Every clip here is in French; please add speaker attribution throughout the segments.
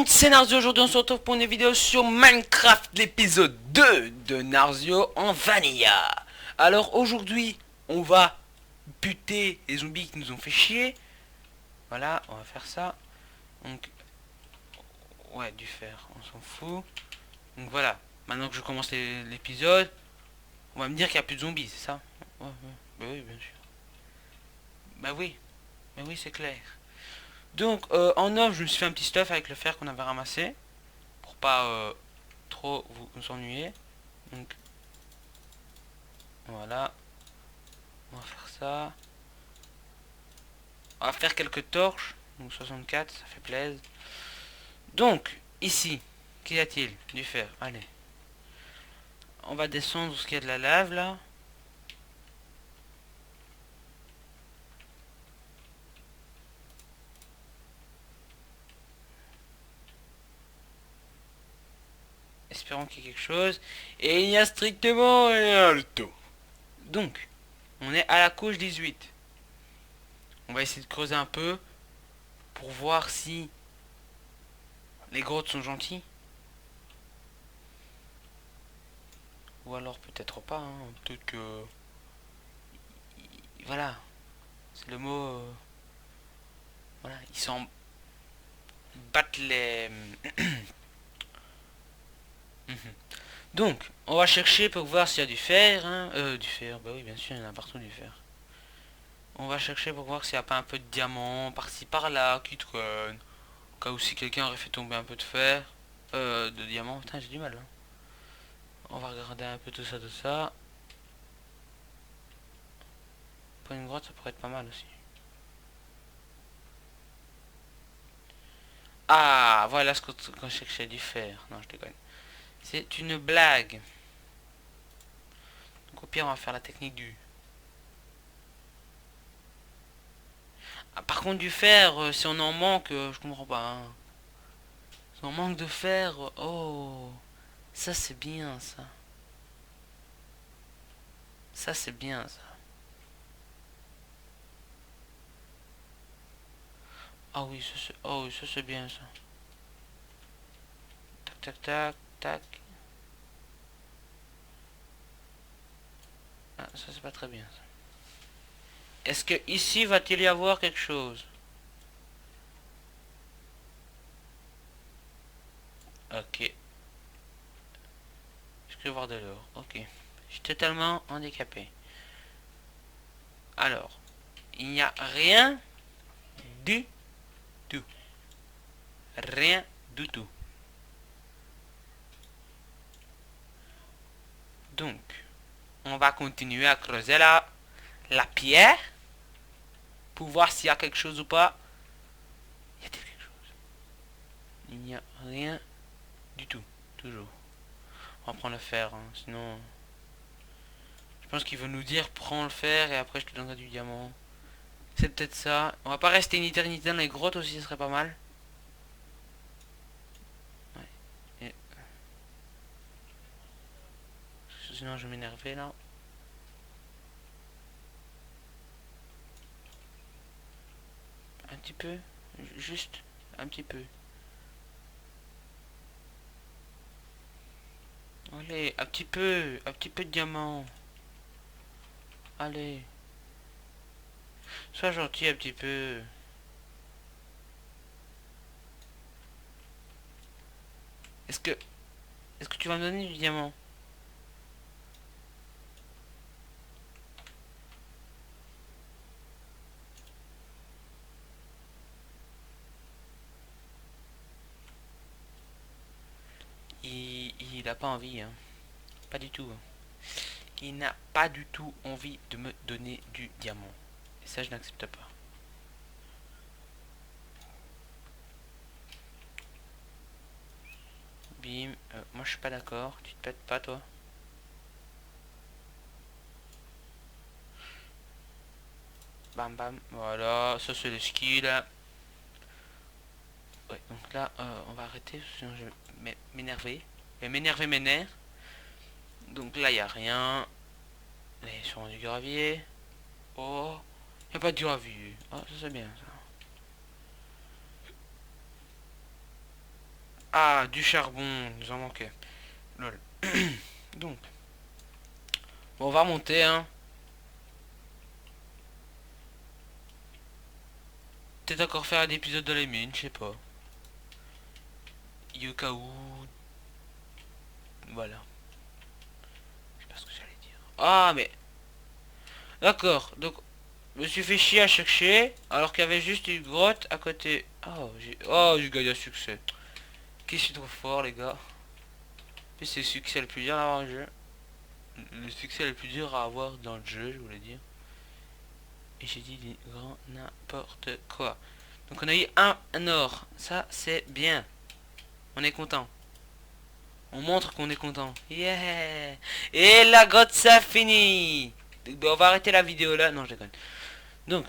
Speaker 1: monde, c'est Narzio. Aujourd'hui on se retrouve pour une vidéo sur Minecraft, l'épisode 2 de Narzio en Vanilla. Alors aujourd'hui on va buter les zombies qui nous ont fait chier. Voilà, on va faire ça. Donc, ouais, du fer, on s'en fout. Donc voilà, maintenant que je commence l'épisode, on va me dire qu'il n'y a plus de zombies, c'est ça? Ouais, ouais. Bah oui, bien sûr. Bah oui, c'est clair. Donc en off, je me suis fait un petit stuff avec le fer qu'on avait ramassé. Pour pas trop vous ennuyer. Donc voilà, on va faire ça. On va faire quelques torches. Donc 64, ça fait plaisir. Donc ici, qu'y a-t-il? Du fer, allez. On va descendre ce qu'il y a de la lave là. Espérons qu'il y ait quelque chose. Et il n'y a strictement rien du tout. Donc, on est à la couche 18. On va essayer de creuser un peu pour voir si les grottes sont gentilles. Ou alors peut-être pas, hein. Peut-être que... Voilà, c'est le mot... voilà, ils s'en battent les... Donc, on va chercher pour voir s'il y a du fer, hein. Du fer, bah oui, bien sûr, il y en a partout du fer. On va chercher pour voir s'il n'y a pas un peu de diamant par-ci par-là qui traîne. Au cas où si quelqu'un aurait fait tomber un peu de fer, de diamant. Putain, j'ai du mal, hein. On va regarder un peu tout ça, tout ça. Pour une grotte, ça pourrait être pas mal aussi. Ah, voilà ce qu'on cherchait, du fer. Non, je déconne. C'est une blague. Donc au pire, on va faire la technique du... Ah, par contre, du fer, si on en manque, je comprends pas, hein. Si on manque de fer, oh, ça c'est bien, ça. Ça c'est bien, ça. Ah oui, ça c'est... Oh, oui, ça c'est bien, ça. Tac, tac, tac, tac. Ah, ça c'est pas très bien, ça. Est-ce que ici va-t-il y avoir quelque chose? Ok. Je peux voir de l'or. Ok. Je suis totalement handicapé. Alors, il n'y a rien du tout. Rien du tout. Donc, on va continuer à creuser la pierre pour voir s'il y a quelque chose ou pas. Y a-t-il quelque chose? Il n'y a rien du tout. Toujours. On va prendre le fer, hein, sinon... Je pense qu'il veut nous dire prends le fer et après je te donnerai du diamant. C'est peut-être ça. On va pas rester une éternité dans les grottes aussi, ce serait pas mal. Ouais. Et... sinon je vais m'énerver là. Un petit peu. Juste un petit peu. Allez, un petit peu. Un petit peu de diamant. Allez. Sois gentil un petit peu. Est-ce que... Est-ce que tu vas me donner du diamant? Il a pas envie, hein. Pas du tout, hein. Il n'a pas du tout envie de me donner du diamant. Et ça, je n'accepte pas. Bim. Moi, je suis pas d'accord. Tu te pètes pas, toi? Bam, bam. Voilà. Ça, c'est le skill. Ouais, donc là, on va arrêter. Sinon, je vais m'énerver. Je vais m'énerver mes nerfs. Donc là, il n'y a rien. Là, il y a sûrement du gravier. Oh. Il n'y a pas de gravier. Ah, ça, c'est bien, ça. Ah, du charbon, il nous en manquait. Lol. Donc, bon, on va monter, hein. Peut-être encore faire un épisode de la mine, je sais pas. Yuka ou... Voilà. Je sais pas ce que j'allais dire. Ah, mais... D'accord, donc... Je me suis fait chier à chercher, alors qu'il y avait juste une grotte à côté. Oh, j'ai gagné un succès. Qui je suis trop fort, les gars. Puis c'est le succès le plus dur à avoir dans le jeu. Le succès le plus dur à avoir dans le jeu, je voulais dire. Et j'ai dit du grand n'importe quoi. Donc on a eu un or. Ça, c'est bien. On est content. On montre qu'on est content. Yeah. Et la grotte, ça finit. Donc, on va arrêter la vidéo là. Non, je déconne. Donc,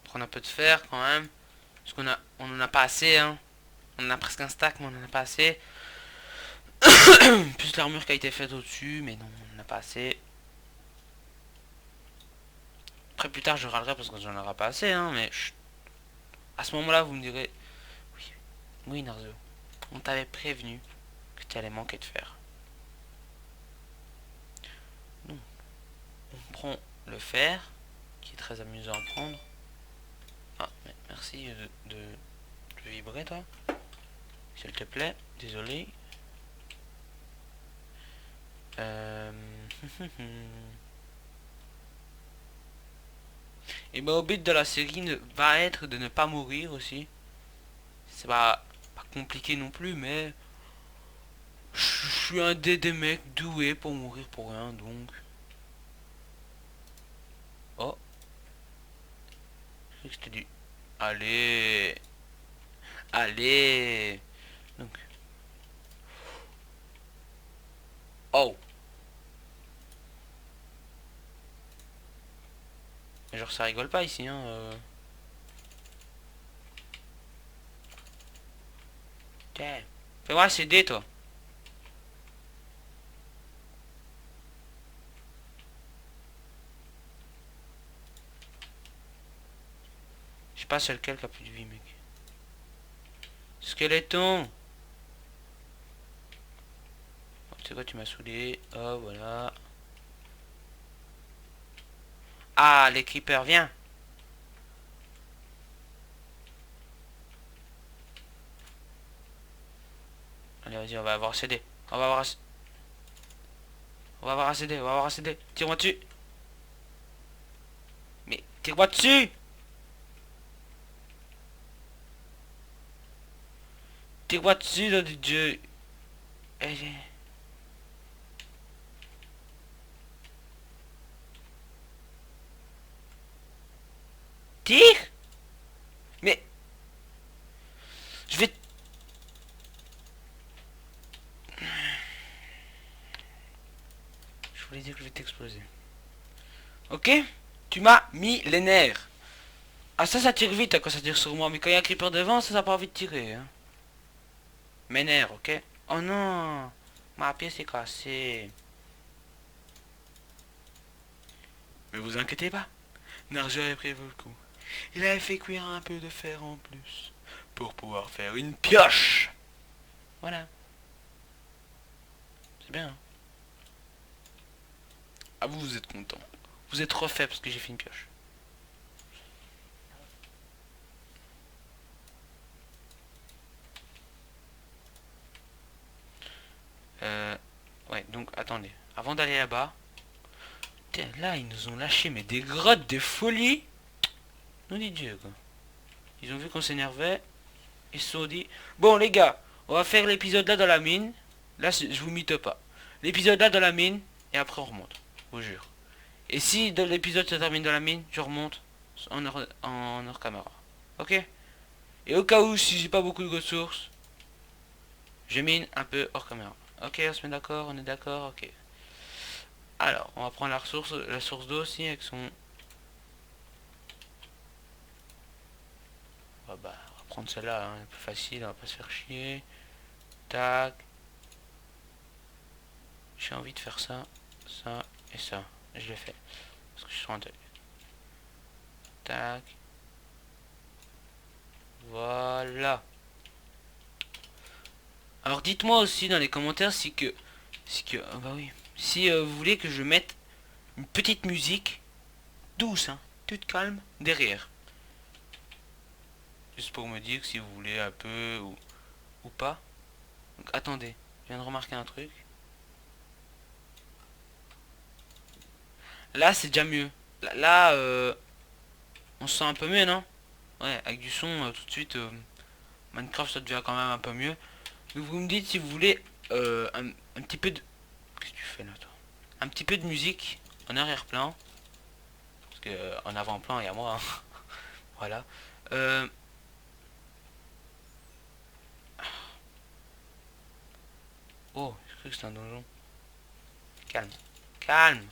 Speaker 1: prendre un peu de fer quand même. Parce on en a pas assez, hein. On en a presque un stack, mais on en a pas assez. Plus l'armure qui a été faite au-dessus, mais non, on en a pas assez. Après, plus tard, je râlerai parce que j'en aurai pas assez, hein, mais chut. À ce moment-là, vous me direz, oui, oui, Narzo, on t'avait prévenu que tu allais manquer de fer. Donc, on prend le fer, qui est très amusant à prendre. Ah, merci de vibrer, toi. S'il te plaît, désolé. Et ben, au but de la série va être de ne pas mourir aussi. C'est pas compliqué non plus, mais je suis un des mecs doués pour mourir pour rien, donc. Oh, qu'est-ce que je te dis? Allez, allez. Donc, oh. Mais genre ça rigole pas ici, hein. Tiens, fais-moi céder, toi. Je sais pas c'est lequel qui a plus de vie, mec. Skeleton. Oh, tu sais quoi, tu m'as saoulé. Oh, voilà. Ah, les creepers, viens. Allez, vas-y, on va avoir cédé. On va avoir... On va avoir un CD, on va avoir un CD. Tire-moi dessus. Mais tire-moi dessus. Tire-moi dessus, nom de Dieu. Eh, tire. Mais je vais... Je voulais dire que je vais t'exploser. Ok? Tu m'as mis les nerfs. Ah ça tire vite hein, quand ça tire sur moi. Mais quand il y a un creeper devant, ça n'a pas envie de tirer. Hein. Mes nerfs, ok? Oh non. Ma pièce est cassée. Mais vous inquiétez pas. Narjo avait prévu le coup. Il avait fait cuire un peu de fer en plus. Pour pouvoir faire une pioche. Voilà. C'est bien. Hein. Ah vous êtes content. Vous êtes refait parce que j'ai fait une pioche. Ouais, donc attendez. Avant d'aller là-bas. Là, ils nous ont lâché mais des grottes de folie. Non dit Dieu quoi. Ils ont vu qu'on s'énervait. Ils se sont dit. Bon les gars, on va faire l'épisode là dans la mine. Là je vous mythe pas. L'épisode là dans la mine. Et après on remonte. Je vous jure. Et si dans l'épisode se termine dans la mine, je remonte en hors caméra. Ok? Et au cas où si j'ai pas beaucoup de ressources, je mine un peu hors caméra. Ok, on se met d'accord, on est d'accord, ok. Alors, on va prendre la source d'eau aussi avec son... Ah bah, on va prendre celle-là, hein, plus facile, on va pas se faire chier. Tac. J'ai envie de faire ça, ça et ça. Je l'ai fait. Parce que je suis en deuil. Tac. Voilà. Alors dites-moi aussi dans les commentaires ah bah oui, si vous voulez que je mette une petite musique douce, hein, toute calme derrière. Juste pour me dire si vous voulez un peu ou pas. Donc attendez, je viens de remarquer un truc. Là c'est déjà mieux. On se sent un peu mieux, non? Ouais, avec du son tout de suite, Minecraft ça devient quand même un peu mieux. Donc vous me dites si vous voulez un petit peu de... Qu'est-ce que tu fais là toi? Un petit peu de musique en arrière-plan. Parce que en avant-plan il y a moi. Hein. Voilà. Euh, Oh, je crois que c'est un donjon. Calme. Calme.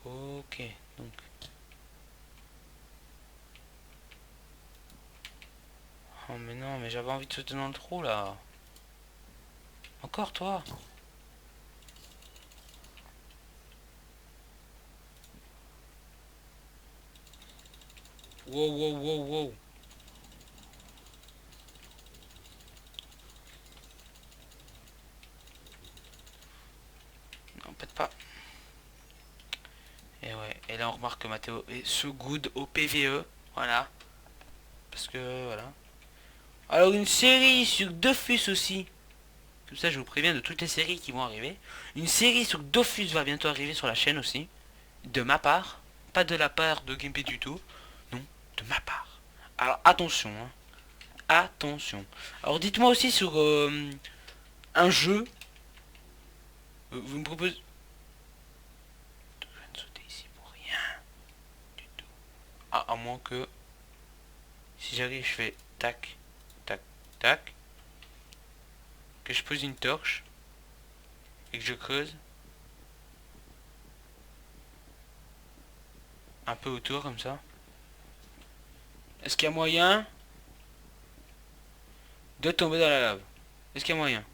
Speaker 1: Ok, donc. Oh mais non, mais j'avais envie de sauter dans le trou là. Encore toi. Wow, wow, wow, wow. Non, peut-être pas. Et ouais, et là on remarque que Mathéo est so good au PVE. Voilà. Parce que voilà. Alors une série sur Dofus aussi. Comme ça je vous préviens de toutes les séries qui vont arriver. Une série sur Dofus va bientôt arriver sur la chaîne aussi. De ma part. Pas de la part de Gameplay Tuto. Non, de ma part. Alors attention, hein. Attention. Alors dites-moi aussi sur un jeu. Vous me proposez... Je viens de sauter ici pour rien du tout. Ah, à moins que... Si j'arrive, je fais tac, tac, tac. Que je pose une torche. Et que je creuse. Un peu autour comme ça. Est-ce qu'il y a moyen de tomber dans la lave? Est-ce qu'il y a moyen?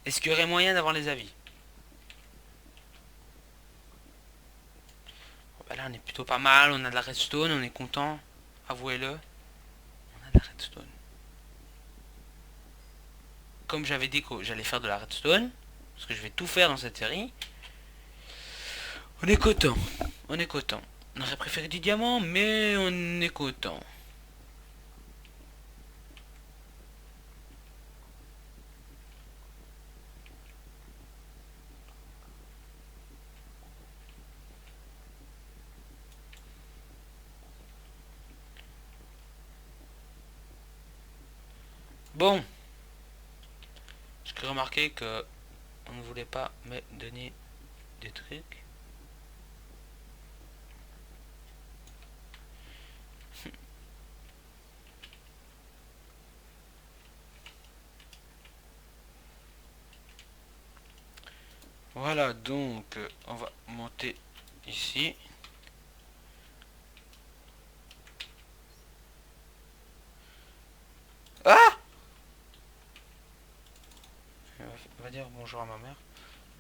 Speaker 1: Est-ce qu'il y aurait moyen d'avoir les avis? Bah là on est plutôt pas mal, on a de la redstone, on est content. Avouez-le. On a de la redstone. Comme j'avais dit que j'allais faire de la redstone, parce que je vais tout faire dans cette série, on est content. On est content. On aurait préféré du diamant, mais on est content. Bon, j'ai remarqué que on ne voulait pas me donner des trucs. Voilà, donc on va monter ici. Ah, on va dire bonjour à ma mère.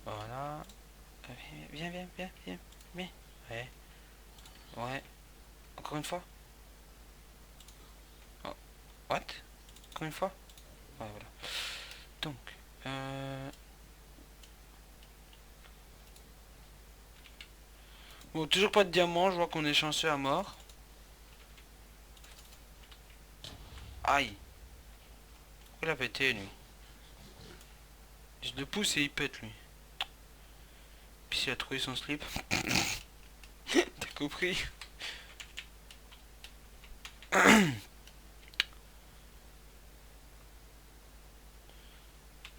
Speaker 1: Voilà. Viens, viens, viens, viens, viens. Ouais, ouais. Encore une fois. Oh, what? Encore une fois. Ouais, voilà. Donc, bon, toujours pas de diamant, je vois qu'on est chanceux à mort. Aïe. Il a pété, lui. Je le pousse et il pète, lui. Puis il a trouvé son slip. T'as compris?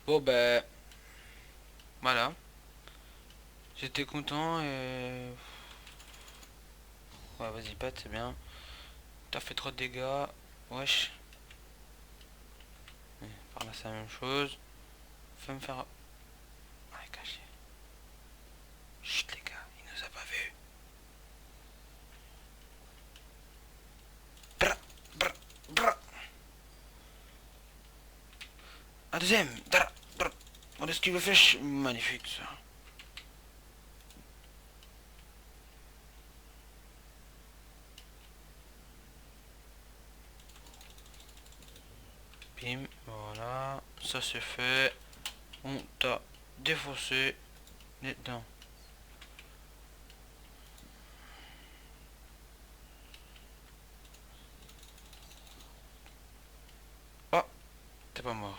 Speaker 1: Bon, ben... Voilà. J'étais content et... Ouais, vas-y, pète, c'est bien. T'as fait trop de dégâts. Wesh. Par là, c'est la même chose. Fais me faire... Ouais, caché. Chut, les gars, il nous a pas vus. Brr, brr, brr. Un deuxième. Brr, brr. Regardez ce qu'il veut faire. Magnifique ça. Bim, voilà. Ça c'est fait. On t'a défaussé les dents. Oh, t'es pas mort.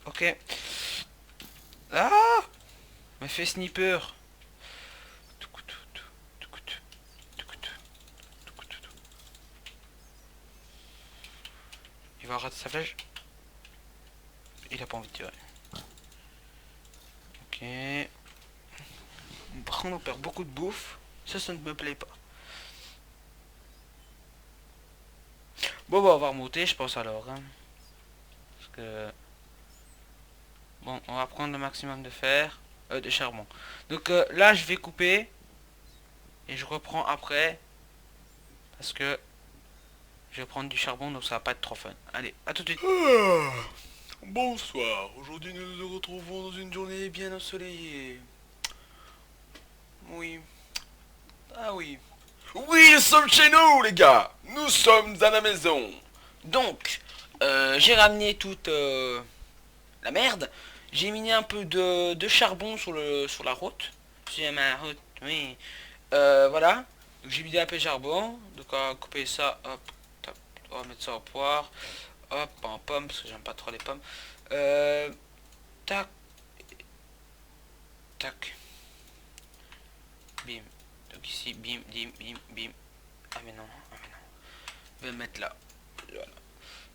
Speaker 1: Ok. Ah, m'a fait sniper. Il va rater sa flèche. Il a pas envie de tirer. Ok. Par contre, on perd beaucoup de bouffe. Ça ne me plaît pas. Bon, bah, on va remonter, je pense alors. Hein. Parce que... Bon, on va prendre le maximum de fer. De charbon. Donc là, je vais couper. Et je reprends après. Parce que je vais prendre du charbon, donc ça va pas être trop fun. Allez, à tout de suite. Bonsoir. Aujourd'hui, nous nous retrouvons dans une journée bien ensoleillée. Oui. Ah oui.
Speaker 2: Oui, nous sommes chez nous, les gars. Nous sommes à la maison.
Speaker 1: Donc, j'ai ramené toute la merde. J'ai mis un peu de charbon sur la route. Sur ma route, oui. Voilà. Donc, j'ai mis un peu de charbon. Donc, on va couper ça. Hop. Tac. On va mettre ça en poire. Hop, en pomme, parce que j'aime pas trop les pommes. Tac. Tac. Bim. Donc ici, bim, bim, bim, bim. Ah mais non, ah mais non. Je vais le mettre là. Voilà.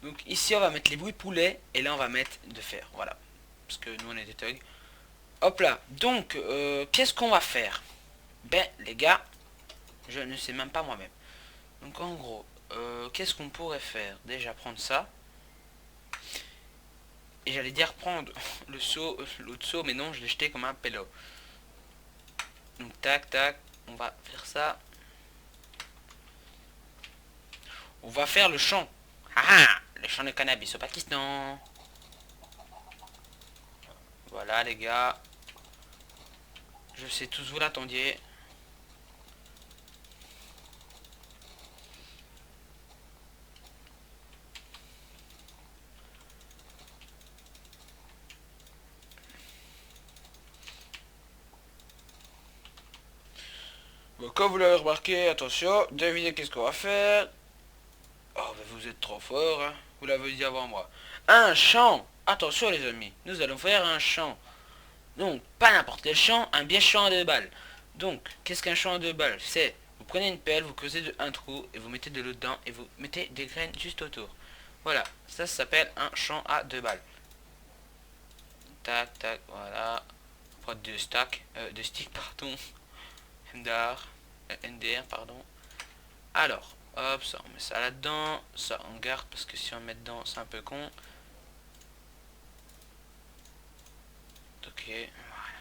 Speaker 1: Donc ici on va mettre les bruits de poulet et là on va mettre de fer. Voilà. Parce que nous on est des thugs. Hop là. Donc qu'est-ce qu'on va faire? Ben les gars, je ne sais même pas moi-même. Donc en gros, qu'est-ce qu'on pourrait faire? Déjà prendre ça. Et j'allais dire prendre le seau, l'autre seau, mais non, je l'ai jeté comme un pélo. Donc tac tac, on va faire ça. On va faire le champ. Ah ah, le champ de cannabis au Pakistan. Voilà les gars. Je sais tous vous l'attendiez. Bon, comme vous l'avez remarqué, attention, devinez qu'est-ce qu'on va faire. Oh, mais vous êtes trop fort, hein. Vous l'avez dit avant moi. Un champ. Attention les amis, nous allons faire un champ. Donc, pas n'importe quel champ, un bien champ à 2 balles. Donc, qu'est-ce qu'un champ à 2 balles? C'est, vous prenez une pelle, vous creusez un trou, et vous mettez de l'eau dedans, et vous mettez des graines juste autour. Voilà, ça s'appelle un champ à 2 balles. Tac, tac, voilà. Pas de stack, de stick, pardon. MDR, NDR, pardon. Alors, hop, ça on met ça là-dedans. Ça on garde parce que si on met dedans, c'est un peu con. Ok, voilà.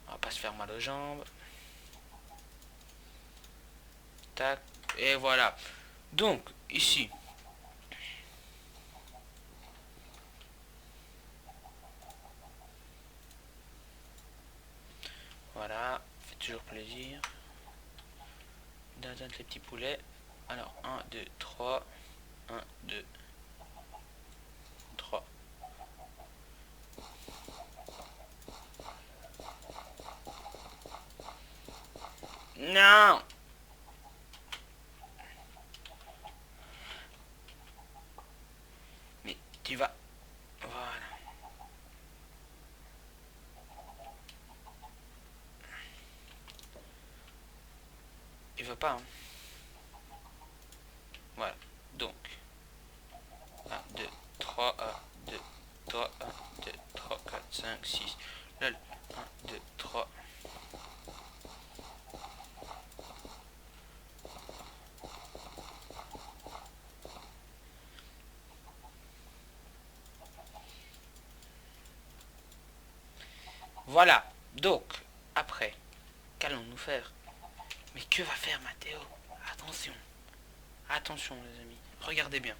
Speaker 1: On va pas se faire mal aux jambes. Tac, et voilà. Donc, ici. Voilà, fait toujours plaisir. D'atteindre les petits poulets. Alors, 1, 2, 3. 1, 2, 3. Non! Mais tu vas... Voilà. Il veut pas, hein. Voilà. Donc, 1, 2, 3, 1, 2, 3, 1, 2, 3, 4, 5, 6. Lol. 1, 2, 3. Voilà. Donc, après, qu'allons-nous faire? Mais que va faire Mathéo? Attention. Attention les amis. Regardez bien.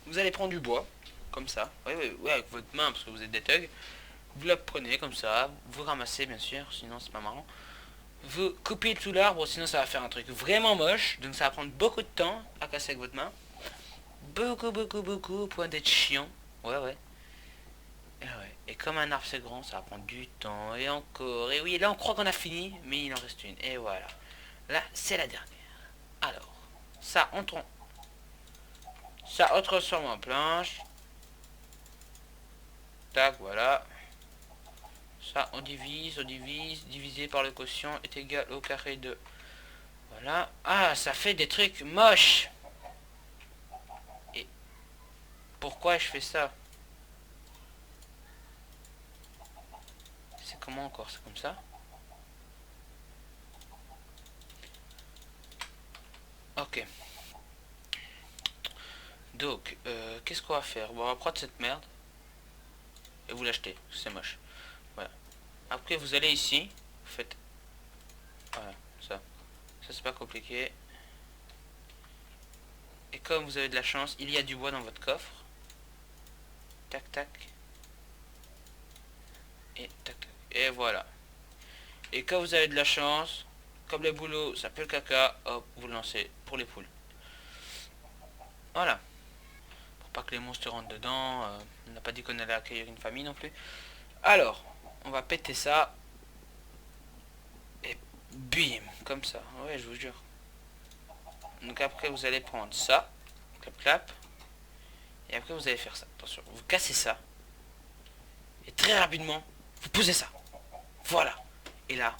Speaker 1: Vous allez prendre du bois. Comme ça. Oui, oui, oui, avec votre main parce que vous êtes des thugs. Vous la prenez comme ça. Vous ramassez bien sûr. Sinon c'est pas marrant. Vous coupez tout l'arbre. Sinon ça va faire un truc vraiment moche. Donc ça va prendre beaucoup de temps à casser avec votre main. Beaucoup, beaucoup, beaucoup. Point d'être chiant. Ouais, ouais. Ouais. Et comme un arbre c'est grand, ça va prendre du temps. Et encore. Et oui, là on croit qu'on a fini. Mais il en reste une. Et voilà. Là, c'est la dernière. Alors. Ça, on transforme en planche. Tac, voilà. Ça, on divise. Divisé par le quotient est égal au carré de... Voilà. Ah, ça fait des trucs moches. Et pourquoi je fais ça? C'est comment encore? C'est comme ça? Ok. Donc, qu'est-ce qu'on va faire? Bon, on va prendre cette merde. Et vous l'achetez. C'est moche. Voilà. Après, vous allez ici. Vous faites... Voilà, ça. Ça, c'est pas compliqué. Et comme vous avez de la chance, il y a du bois dans votre coffre. Tac, tac. Et tac, tac. Et voilà. Et quand vous avez de la chance, comme les boulots, ça pue le caca, hop, vous le lancez pour les poules. Voilà. Pour pas que les monstres rentrent dedans. On n'a pas dit qu'on allait accueillir une famille non plus. Alors, on va péter ça. Et bim, comme ça. Ouais, je vous jure. Donc après, vous allez prendre ça. Clap, clap. Et après, vous allez faire ça. Attention, vous cassez ça. Et très rapidement, vous posez ça. Voilà. Et là,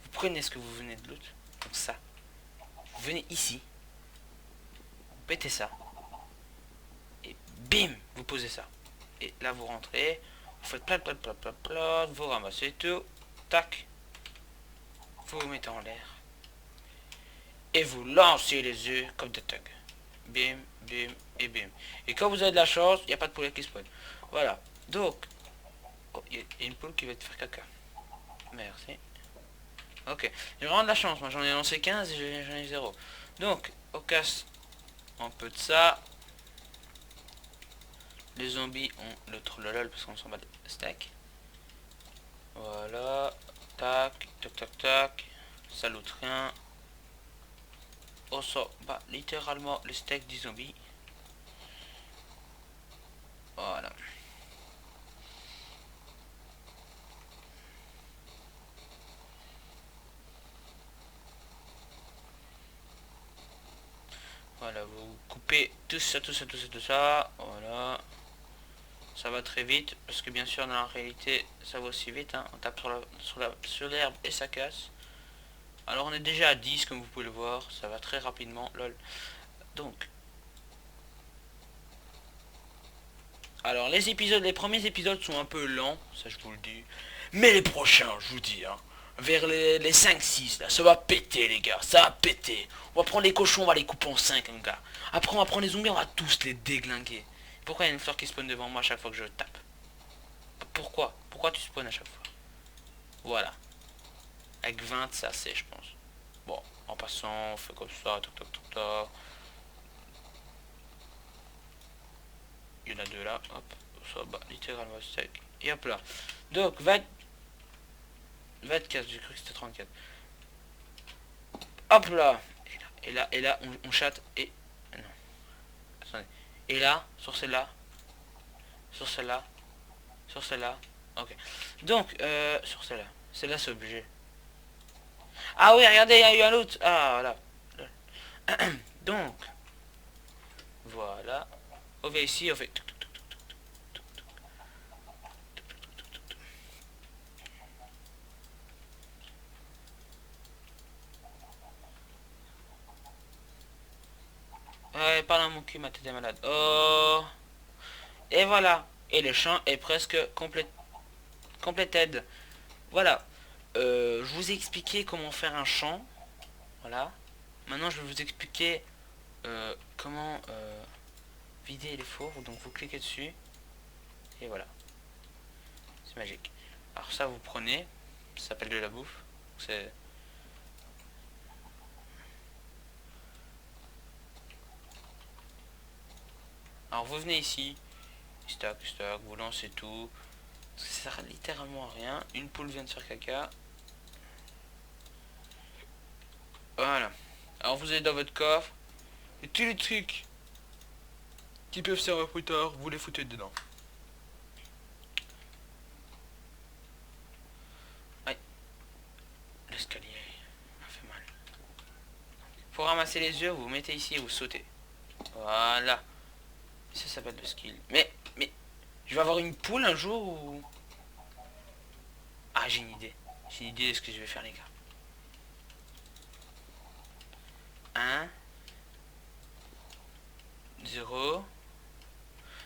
Speaker 1: vous prenez ce que vous venez de loot. Comme ça. Vous venez ici. Vous pétez ça. Et bim, vous posez ça. Et là, vous rentrez. Vous faites plat, plat, plat, plat, plat. Vous ramassez tout. Tac. Vous vous mettez en l'air. Et vous lancez les œufs comme des thugs. Bim, bim et bim. Et quand vous avez de la chance, il n'y a pas de poulet qui spawn. Voilà. Donc, oh, il y a une poule qui va te faire caca. Merci. Ok. J'ai vraiment de la chance. Moi, j'en ai lancé 15 et j'en ai 0. Donc, on casse un peu de ça. Les zombies ont le trollolol parce qu'on s'en bat des steaks. Voilà. Tac, tac, tac, tac. Ça loot rien. On s'en bat littéralement le steak du zombie. Voilà. Voilà, vous coupez tout ça, tout ça, tout ça, tout ça. Voilà. Ça va très vite, parce que bien sûr, dans la réalité, ça va aussi vite. Hein. On tape sur l'herbe et ça casse. Alors on est déjà à 10, comme vous pouvez le voir. Ça va très rapidement, lol. Donc. Alors les premiers épisodes sont un peu lents, ça je vous le dis. Mais les prochains, je vous dis, hein. Vers les 5-6, là, ça va péter les gars, ça va péter. On va prendre les cochons, on va les couper en 5 les gars. Après on va prendre les zombies, on va tous les déglinguer. Pourquoi il y a une fleur qui spawn devant moi à chaque fois que je tape? Pourquoi tu spawns à chaque fois? Voilà. Avec 20 c'est assez je pense. Bon, en passant, on fait comme ça, toc toc toc toc. Il y en a deux là, hop. Ça bat littéralement sec. Et hop là. Donc 24, j'ai cru que c'était 34. Hop là. Et là, on chatte et... Non. Attendez. Et là, sur celle-là. Sur celle-là. Sur celle-là. Ok. Donc, sur celle-là. Celle-là, c'est obligé. Ah oui, regardez, il y a eu un autre. Ah, voilà. Donc, voilà. On va ici, on fait... Ouais, parle à mon cul, ma tête est malade. Oh. Et voilà. Et le champ est presque completed. Voilà. Je vous ai expliqué comment faire un champ. Voilà. Maintenant, je vais vous expliquer comment vider les fours. Donc, vous cliquez dessus. Et voilà. C'est magique. Alors ça, vous prenez. Ça s'appelle de la bouffe. C'est... Alors vous venez ici. Stack, stack, vous lancez tout. Ça sert littéralement à rien. Une poule vient de faire caca. Voilà. Alors vous allez dans votre coffre. Et tous les trucs qui peuvent servir plus tard, vous les foutez dedans. Aïe. L'escalier m'a fait mal. Pour ramasser les œufs, vous vous mettez ici et vous sautez. Voilà. Ça s'appelle le skill. Mais, je vais avoir une poule un jour ou... Ah, j'ai une idée. J'ai une idée de ce que je vais faire, les gars. 1 0.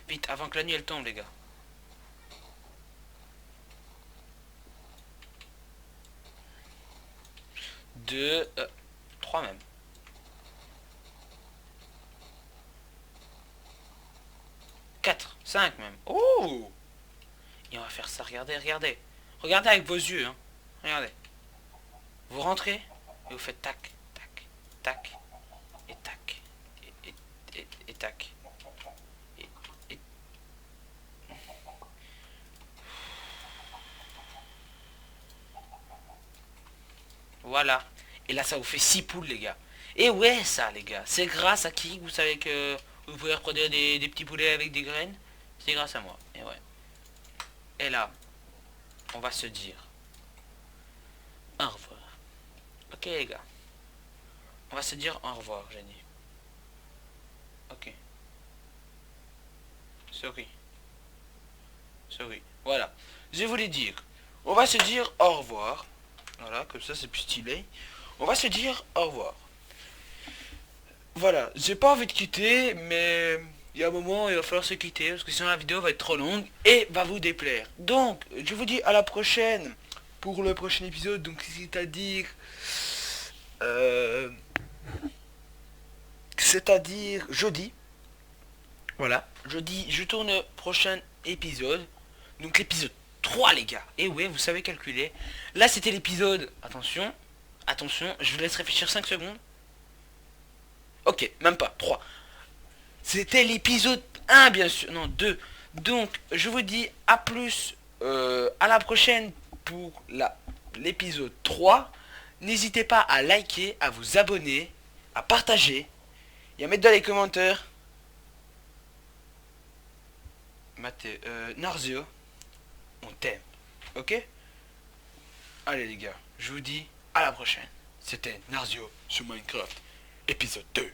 Speaker 1: Vite, avant que la nuit elle tombe, les gars. 2 3 même. 4 5 même. Oh! Et on va faire ça, regardez, regardez. Regardez avec vos yeux, hein. Regardez. Vous rentrez et vous faites tac, tac, tac, et tac, et tac. Et... Voilà. Et là, ça vous fait 6 poules, les gars. Et ouais, ça, les gars. C'est grâce à qui vous savez que vous pouvez reproduire des petits poulets avec des graines? C'est grâce à moi. Et ouais. Et là, on va se dire au revoir. Ok, les gars. On va se dire au revoir, Jenny. Ok. Sorry. Sorry. Voilà. Je voulais dire. On va se dire au revoir. Voilà, comme ça c'est plus stylé. On va se dire au revoir. Voilà, j'ai pas envie de quitter, mais il y a un moment il va falloir se quitter parce que sinon la vidéo va être trop longue et va vous déplaire. Donc, je vous dis à la prochaine pour le prochain épisode. Donc, c'est-à-dire jeudi. Voilà, jeudi, je tourne le prochain épisode. Donc l'épisode 3, les gars. Et ouais, vous savez calculer. Là, c'était l'épisode... Attention. Attention, je vous laisse réfléchir 5 secondes. Ok, même pas. 3. C'était l'épisode 1, bien sûr. Non, 2. Donc, je vous dis à plus. À la prochaine pour l'épisode 3. N'hésitez pas à liker, à vous abonner, à partager et à mettre dans les commentaires. Mathé, Narzio, on t'aime. Ok? Allez les gars, je vous dis à la prochaine. C'était Narzio sur Minecraft, épisode 2.